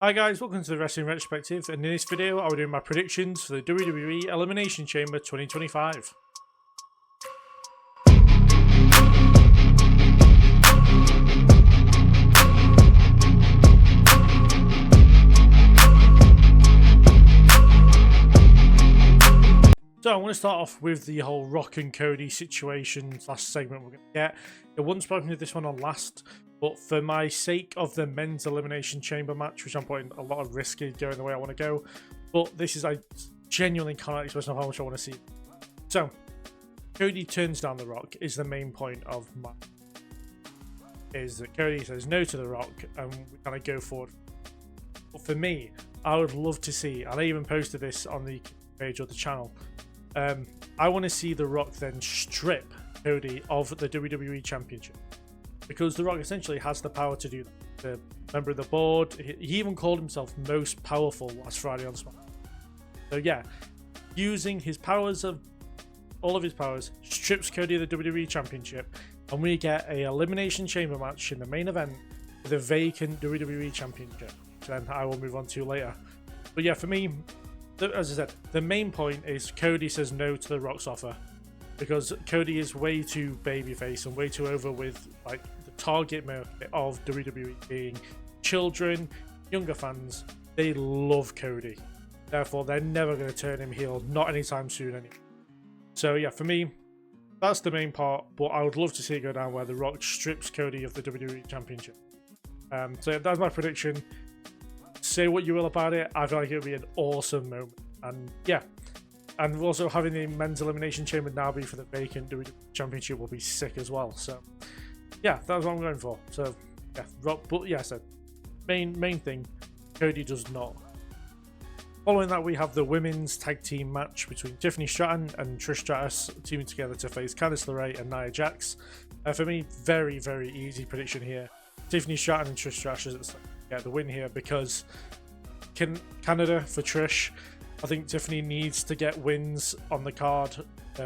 Hi guys, welcome to the Wrestling Retrospective, and in this video I'll be doing my predictions for the WWE Elimination Chamber 2025. So I want to start off with the whole Rock and Cody situation last segment we're going to get. I wasn't spoken to this one on last, but for my sake of the men's Elimination Chamber match, which I'm putting a lot of risk in going the way I want to go, but this is, I genuinely cannot express how much I want to see. So, Cody turns down The Rock is the main point of my... is that Cody says no to The Rock and we kind of go forward. But for me, I would love to see, and I even posted this on the page of the channel, I want to see The Rock then strip Cody of the WWE Championship, because The Rock essentially has the power to do that. The member of the board, he even called himself most powerful last Friday on SmackDown. So yeah, using his powers, of all of his powers, strips Cody of the WWE Championship, and we get a Elimination Chamber match in the main event with a vacant WWE Championship, which then I will move on to later. But yeah, for me, as I said, the main point is Cody says no to The Rock's offer, because Cody is way too babyface and way too over with like the target market of WWE being children, younger fans. They love Cody, therefore they're never going to turn him heel, not anytime soon anyway. So yeah, for me, that's the main part, but I would love to see it go down where The Rock strips Cody of the WWE Championship. So yeah, that's my prediction. Say what you will about it, I feel like it would be an awesome moment. And yeah, and also having the men's Elimination Chamber now be for the vacant WWE Championship will be sick as well. So yeah, that's what I'm going for. So yeah, but yeah, so main thing, Cody does not. Following that, we have the women's tag team match between Tiffany Stratton and Trish Stratus teaming together to face Candice LeRae and Nia Jax. For me, very easy prediction here. Tiffany Stratton and Trish Stratus get the win here, because Canada for Trish. I think Tiffany needs to get wins on the card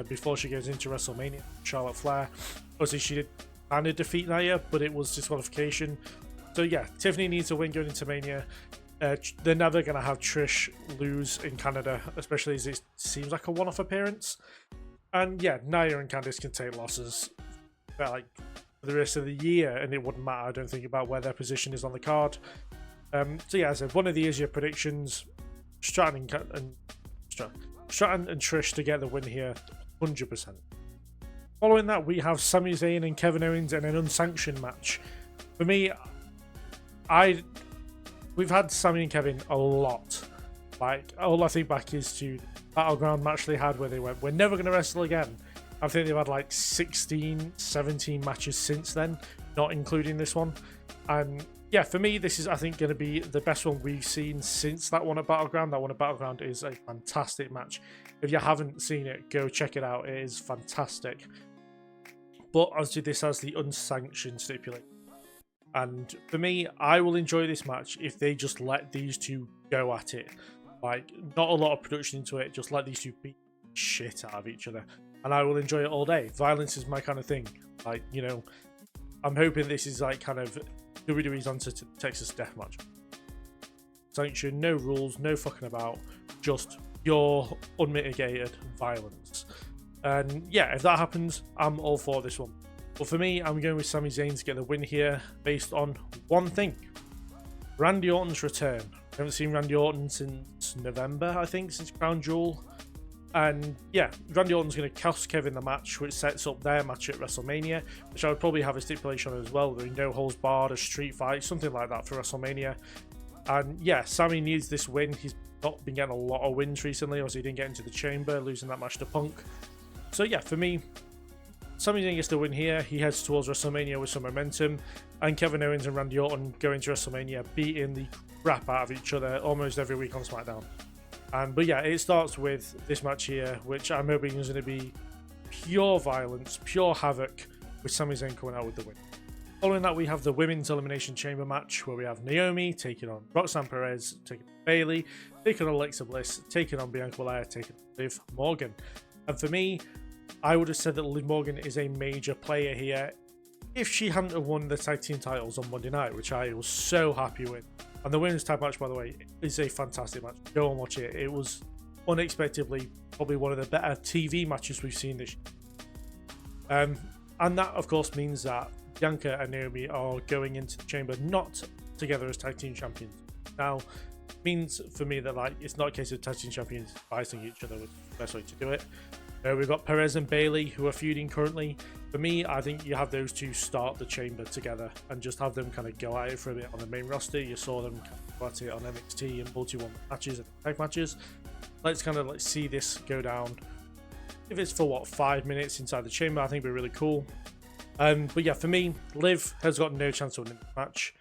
before she goes into WrestleMania. Charlotte Flair, obviously she did kind of defeat Nia, but it was disqualification. So yeah, Tiffany needs a win going into Mania. They're never going to have Trish lose in Canada, especially as it seems like a one-off appearance. And yeah, Nia and Candice can take losses like for the rest of the year, and it wouldn't matter, I don't think, about where their position is on the card. So yeah, as I said, one of the easier predictions, Stratton and Trish to get the win here, 100%. Following that, we have Sami Zayn and Kevin Owens in an unsanctioned match. For me, we've had Sami and Kevin a lot. Like, all I think back is to the Battleground match they had where they went, we're never going to wrestle again. I think they've had like 16, 17 matches since then, not including this one. And yeah, for me, this is, I think, going to be the best one we've seen since that one at Battleground. That one at Battleground is a fantastic match. If you haven't seen it, go check it out. It is fantastic. But obviously, this has the unsanctioned stipulation. And for me, I will enjoy this match if they just let these two go at it. Like, not a lot of production into it, just let these two beat shit out of each other. And I will enjoy it all day. Violence is my kind of thing. Like, you know, I'm hoping this is like kind of WWE's answer to Texas Deathmatch. Sanction, no rules, no fucking about, just pure unmitigated violence. And yeah, if that happens, I'm all for this one. But for me, I'm going with Sami Zayn to get the win here based on one thing: Randy Orton's return. I haven't seen Randy Orton since November, I think, since Crown Jewel. And yeah, Randy Orton's going to cost Kevin the match, which sets up their match at WrestleMania, which I would probably have a stipulation on as well. There no holds barred, a street fight, something like that for WrestleMania. And yeah, Sami needs this win. He's not been getting a lot of wins recently, or he didn't get into the chamber, losing that match to Punk. So yeah, for me, Sami Zayn gets the win here. He heads towards WrestleMania with some momentum, and Kevin Owens and Randy Orton go into WrestleMania beating the crap out of each other almost every week on SmackDown. But yeah, it starts with this match here, which I'm hoping is going to be pure violence, pure havoc, with Sami Zayn coming out with the win. Following that, we have the Women's Elimination Chamber match, where we have Naomi taking on Roxanne Perez, taking on Bayley, taking on Alexa Bliss, taking on Bianca Belair, taking on Liv Morgan. And for me, I would have said that Liv Morgan is a major player here if she hadn't have won the tag team titles on Monday night, which I was so happy with. And the women's tag match, by the way, is a fantastic match. Go and watch it. It was unexpectedly probably one of the better TV matches we've seen this year. And that, of course, means that Bianca and Naomi are going into the chamber not together as tag team champions. Now, means for me that like it's not a case of tag team champions fighting each other, which is the best way to do it. We've got Perez and Bailey who are feuding currently. For me, I think you have those two start the chamber together and just have them kind of go at it for a bit on the main roster. You saw them go at it on NXT and multi-one matches and tag matches. Let's kind of like see this go down. If it's for 5 minutes inside the chamber, I think it'd be really cool. But yeah, for me, Liv has got no chance of winning the match.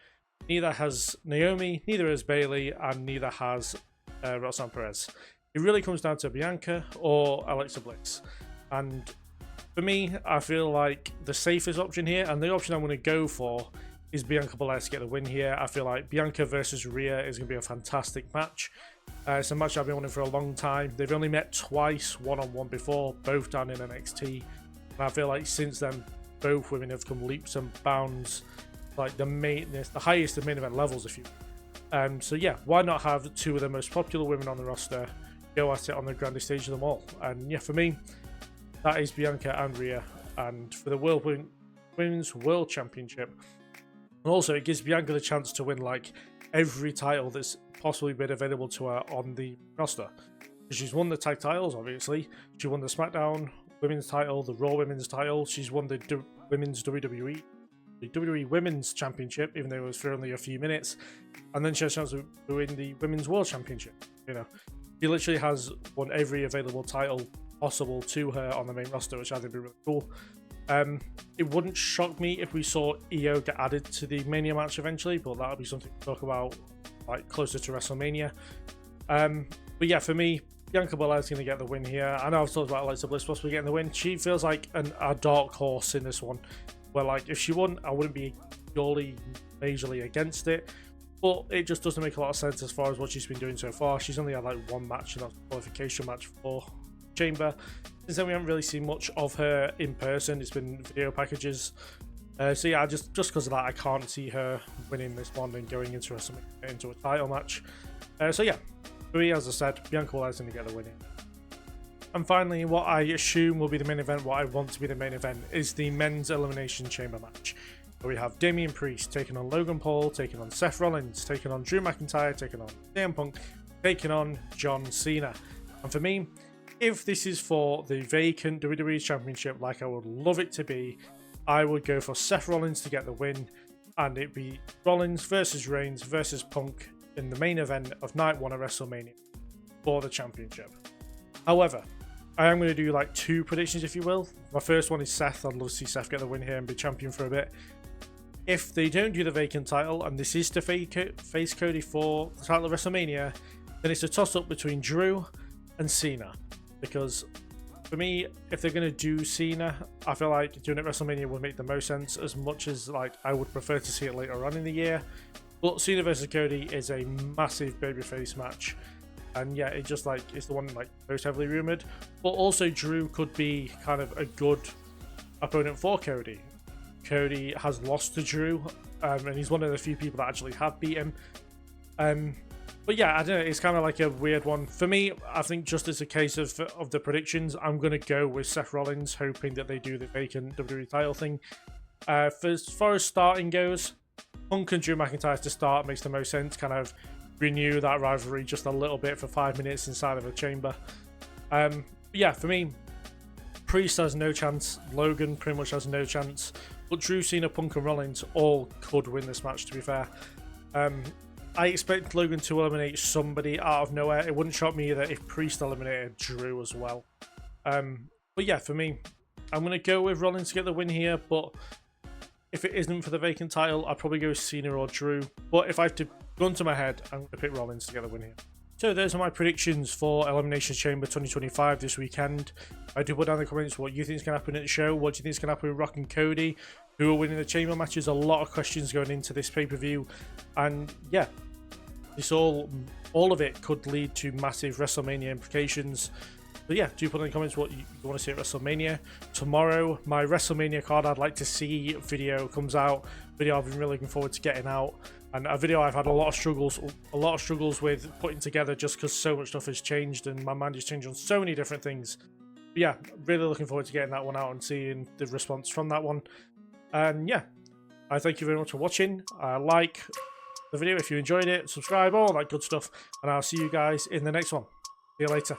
Neither has Naomi, neither has Bailey, and neither has Roxanne Perez. It really comes down to Bianca or Alexa Bliss. And for me, I feel like the safest option here, and the option I'm going to go for, is Bianca Belair to get the win here. I feel like Bianca versus Rhea is going to be a fantastic match. It's a match I've been wanting for a long time. They've only met twice, one-on-one before, both down in NXT. And I feel like since then, both women have come leaps and bounds, like the highest of main event levels, if you so yeah, why not have two of the most popular women on the roster go at it on the grandest stage of them all? And yeah, for me, that is Bianca and Rhea. And for the Women's World Championship, and also it gives Bianca the chance to win like every title that's possibly been available to her on the roster. She's won the tag titles, obviously. She won the SmackDown Women's title, the Raw Women's title. She's won the Women's WWE, the WWE Women's Championship, even though it was for only a few minutes. And then she has a chance to win the Women's World Championship. You know, she literally has won every available title possible to her on the main roster, which I think would be really cool. It wouldn't shock me if we saw Io get added to the Mania match eventually, but that'll be something to talk about like closer to WrestleMania. But yeah, for me, Bianca Belair is going to get the win here. I know I've talked about Alexa Bliss possibly getting the win. She feels like a dark horse in this one, where like if she won, I wouldn't be purely majorly against it, but it just doesn't make a lot of sense as far as what she's been doing so far. She's only had like one match, and that's a qualification match for Chamber. Since then, we haven't really seen much of her in person. It's been video packages. So yeah, just because of that, I can't see her winning this one and going into a title match. So yeah, for me, as I said, Bianca Belair is going to get the win. And finally, what I assume will be the main event, what I want to be the main event, is the Men's Elimination Chamber match. Where we have Damian Priest taking on Logan Paul, taking on Seth Rollins, taking on Drew McIntyre, taking on CM Punk, taking on John Cena. And for me, if this is for the vacant WWE Championship, like I would love it to be, I would go for Seth Rollins to get the win, and it'd be Rollins versus Reigns versus Punk in the main event of Night 1 of WrestleMania for the championship. However, I am going to do like two predictions, if you will. My first one is Seth. I'd love to see Seth get the win here and be champion for a bit. If they don't do the vacant title, and this is to face Cody for the title of WrestleMania, then it's a toss-up between Drew and Cena. Because for me, if they're going to do Cena, I feel like doing it at WrestleMania would make the most sense, as much as like I would prefer to see it later on in the year. But Cena versus Cody is a massive babyface match, and yeah, it just like it's the one like most heavily rumored. But also Drew could be kind of a good opponent for Cody. Cody has lost to Drew, and he's one of the few people that actually have beat him. But yeah, I don't know, it's kind of like a weird one. For me, I think just as a case of the predictions, I'm going to go with Seth Rollins, hoping that they do the vacant WWE title thing. For as far as starting goes, Punk and Drew McIntyre to start makes the most sense, kind of renew that rivalry just a little bit for 5 minutes inside of a chamber. Yeah, for me, Priest has no chance, Logan pretty much has no chance, but Drew, Cena, Punk and Rollins all could win this match, to be fair. I expect Logan to eliminate somebody out of nowhere. It wouldn't shock me either if Priest eliminated Drew as well. But yeah, for me, I'm going to go with Rollins to get the win here, but if it isn't for the vacant title, I'd probably go with Cena or Drew. But if I have to gun to my head, I'm going to pick Rollins to get the win here. So those are my predictions for Elimination Chamber 2025 this weekend. I do put down in the comments what you think is going to happen at the show. What do you think is going to happen with Rock and Cody? Who are winning the chamber matches? A lot of questions going into this pay-per-view. And yeah, this all of it could lead to massive WrestleMania implications. But yeah, do put in the comments what you want to see at WrestleMania. Tomorrow, my WrestleMania card I'd like to see video comes out. Video I've been really looking forward to getting out. And a video I've had a lot of struggles with putting together just because so much stuff has changed and my mind has changed on so many different things. But yeah, really looking forward to getting that one out and seeing the response from that one. And yeah, I thank you very much for watching. Like the video if you enjoyed it, subscribe, all that good stuff. And I'll see you guys in the next one. See you later.